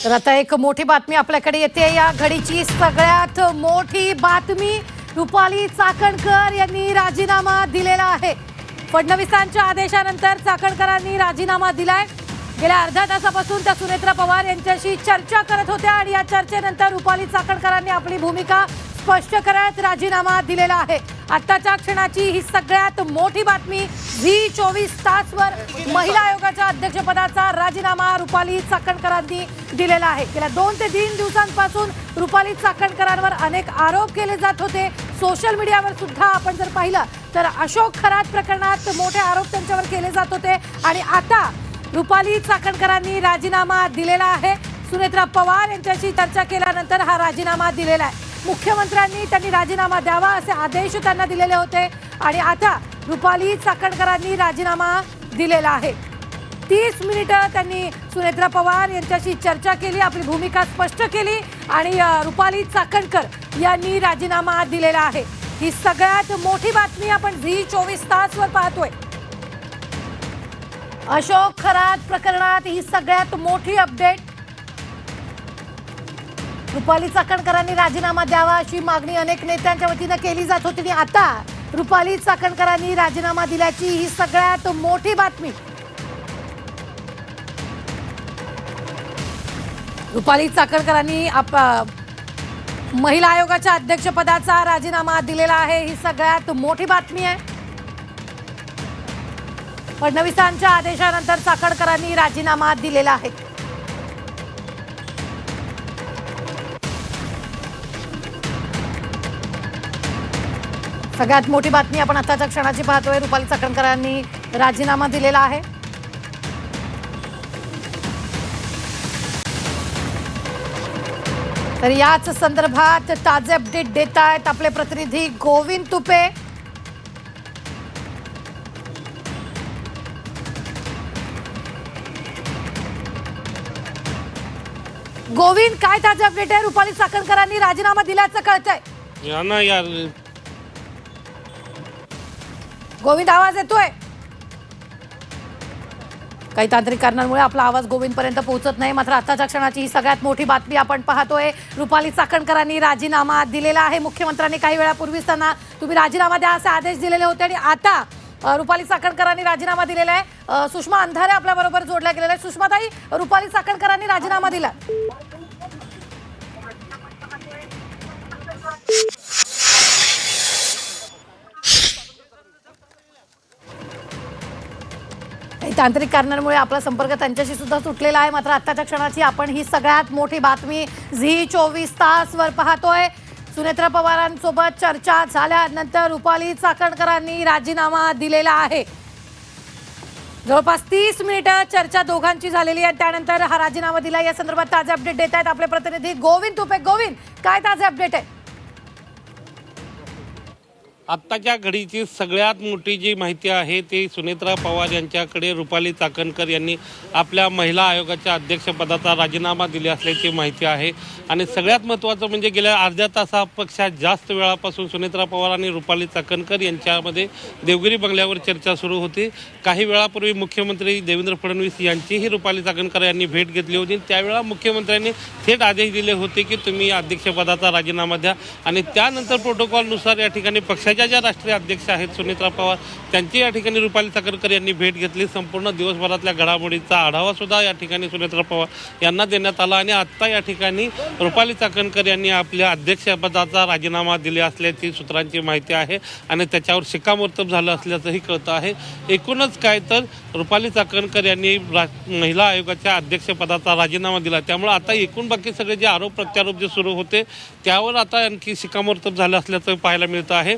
तर आता एक मोठी बातमी आपल्याकडे येते। या घडीची सगळ्यात मोठी बातमी, रुपाली चाकणकर यांनी राजीनामा दिलेला आहे। फडणवीसांच्या आदेशानंतर चाकणकरांनी राजीनामा दिलाय। गेल्या अर्ध्या तासापासून त्या सुनेत्रा पवार यांच्याशी चर्चा करत होत्या आणि या चर्चेनंतर रुपाली चाकणकरांनी आपली भूमिका स्पष्ट करत राजीनामा दिलेला आहे। आताच्या क्षणाची ही सगळ्यात मोठी बातमी। झी 24 तासवर महिला आयोगाच्या अध्यक्षपदाचा राजीनामा रुपाली चाकणकरांनी दिलेला आहे। गेल्या 2 ते 3 दिवसांपासून रुपाली चाकणकरांवर अनेक आरोप केले जात होते। सोशल मीडियावर सुद्धा आपण जर पाहिलं तर अशोक खरात प्रकरणात मोठे आरोप त्यांच्यावर केले जात होते आणि आता रुपाली चाकणकरांनी राजीनामा दिलेला आहे। सुनेत्रा पवार यांच्याशी चर्चा केल्यानंतर हा राजीनामा दिलेला आहे। मुख्यमंत्र्यांनी त्यांनी राजीनामा द्यावा असे आदेश त्यांना दिलेले होते आणि आता रुपाली चाकणकरांनी राजीनामा दिलेला आहे। 30 मिनिटं त्यांनी सुनेत्रा पवार यांच्याशी चर्चा केली, आपली भूमिका स्पष्ट केली आणि रुपाली चाकणकर यांनी राजीनामा दिलेला आहे। ही सगळ्यात मोठी बातमी आपण झी 24 तासवर पाहतोय। अशोक खरात प्रकरणात ही सगळ्यात मोठी अपडेट। रुपाली चाकणकरांनी राजीनामा द्यावा अशी मागणी अनेक नेत्यांच्या वतीने केली जात होती आणि आता रुपाली चाकणकरांनी राजीनामा दिल्याची ही सगळ्यात मोठी बातमी। रुपाली चाकणकरांनी महिला आयोगाच्या अध्यक्षपदाचा राजीनामा दिलेला आहे। ही सगळ्यात मोठी बातमी आहे। फडणवीसांच्या आदेशानंतर चाकणकरांनी राजीनामा दिलेला आहे। सगळ्यात मोठी बातमी आपण आताच्या क्षणाची पाहतोय। रुपाली चाकणकरांनी राजीनामा दिलेला आहे। तर याच संदर्भात ताजे अपडेट देत आहेत आपले प्रतिनिधी गोविंद तुपे। गोविंद, काय ताजे अपडेट आहे? रुपाली चाकणकरांनी राजीनामा दिल्याचं कळतंय या ना यार। गोविंद, आवाज येतोय? काही तांत्रिक कारणांमुळे आपला आवाज गोविंद पर्यंत पोहोचत नाही। मात्र आताच्या क्षणाची ही सगळ्यात मोठी बातमी आपण पाहतोय। रुपाली चाकणकरांनी राजीनामा दिलेला आहे। मुख्यमंत्र्यांनी काही वेळापूर्वीच त्यांना तुम्ही राजीनामा द्या असे आदेश दिलेले होते आणि आता रुपाली चाकणकरांनी राजीनामा दिलेला आहे। सुषमा अंधारे आपल्या बरोबर जोडल्या गेलेल्या आहेत। सुषमाताई, रुपाली चाकणकरांनी राजीनामा दिला। तांत्रिक कारणांमुळे आपला संपर्क त्यांच्याशी सुद्धा तुटलेला आहे। मात्र आताच्या क्षणाची आपण ही सगळ्यात मोठी बातमी झी 24 तासवर पाहतोय। सुनेत्रा पवारांसोबत चर्चा झाल्यानंतर रुपाली चाकणकरांनी राजीनामा दिलेला आहे। जवळपास 30 मिनिटं चर्चा दोघांची झालेली आहे। त्यानंतर हा राजीनामा दिला। या संदर्भात ताजे अपडेट देत आहेत आपले प्रतिनिधी गोविंद तुपे। गोविंद, काय ताजे अपडेट आहे? आत्ताच्या घडीची सगळ्यात मोठी जी माहिती आहे ती सुनेत्रा पवार यांच्याकडे रुपाली चाकणकर यांनी आपल्या महिला आयोगाच्या अध्यक्षपदाचा राजीनामा दिला असल्याची माहिती आहे। आणि सगळ्यात महत्त्वाचं म्हणजे गेल्या अर्ध्या तासापेक्षा जास्त वेळापासून सुनेत्रा पवार आणि रुपाली चाकणकर यांच्यामध्ये देवगिरी बंगल्यावर चर्चा सुरू होती। काही वेळापूर्वी मुख्यमंत्री देवेंद्र फडणवीस यांचीही रुपाली चाकणकर यांनी भेट घेतली होती। त्यावेळेला मुख्यमंत्र्यांनी थेट आदेश दिले होते की तुम्ही अध्यक्षपदाचा राजीनामा द्या आणि त्यानंतर प्रोटोकॉलनुसार या ठिकाणी पक्षाच्या ज्या राष्ट्रीय अध्यक्ष आहेत सुनेत्रा पवार त्यांची या ठिकाणी रुपाली चाकणकर यांनी भेट घेतली। संपूर्ण दिवसभरातल्या घडामोडींचा आढावा सुद्धा या ठिकाणी सुनेत्रा पवार यांना देण्यात आला आणि आत्ता या ठिकाणी रुपाली चाकणकर यांनी आपल्या अध्यक्षपदाचा राजीनामा दिले असल्याची सूत्रांची माहिती आहे आणि त्याच्यावर शिक्कामोर्तब झालं असल्याचंही कळतं आहे। एकूणच काय तर रुपाली चाकणकर यांनी महिला आयोगाच्या अध्यक्षपदाचा राजीनामा दिला, त्यामुळे आता एकूण बाकी सगळे जे आरोप प्रत्यारोप जे सुरू होते त्यावर आता आणखी शिक्कामोर्तब झालं असल्याचं पाहायला मिळतं आहे।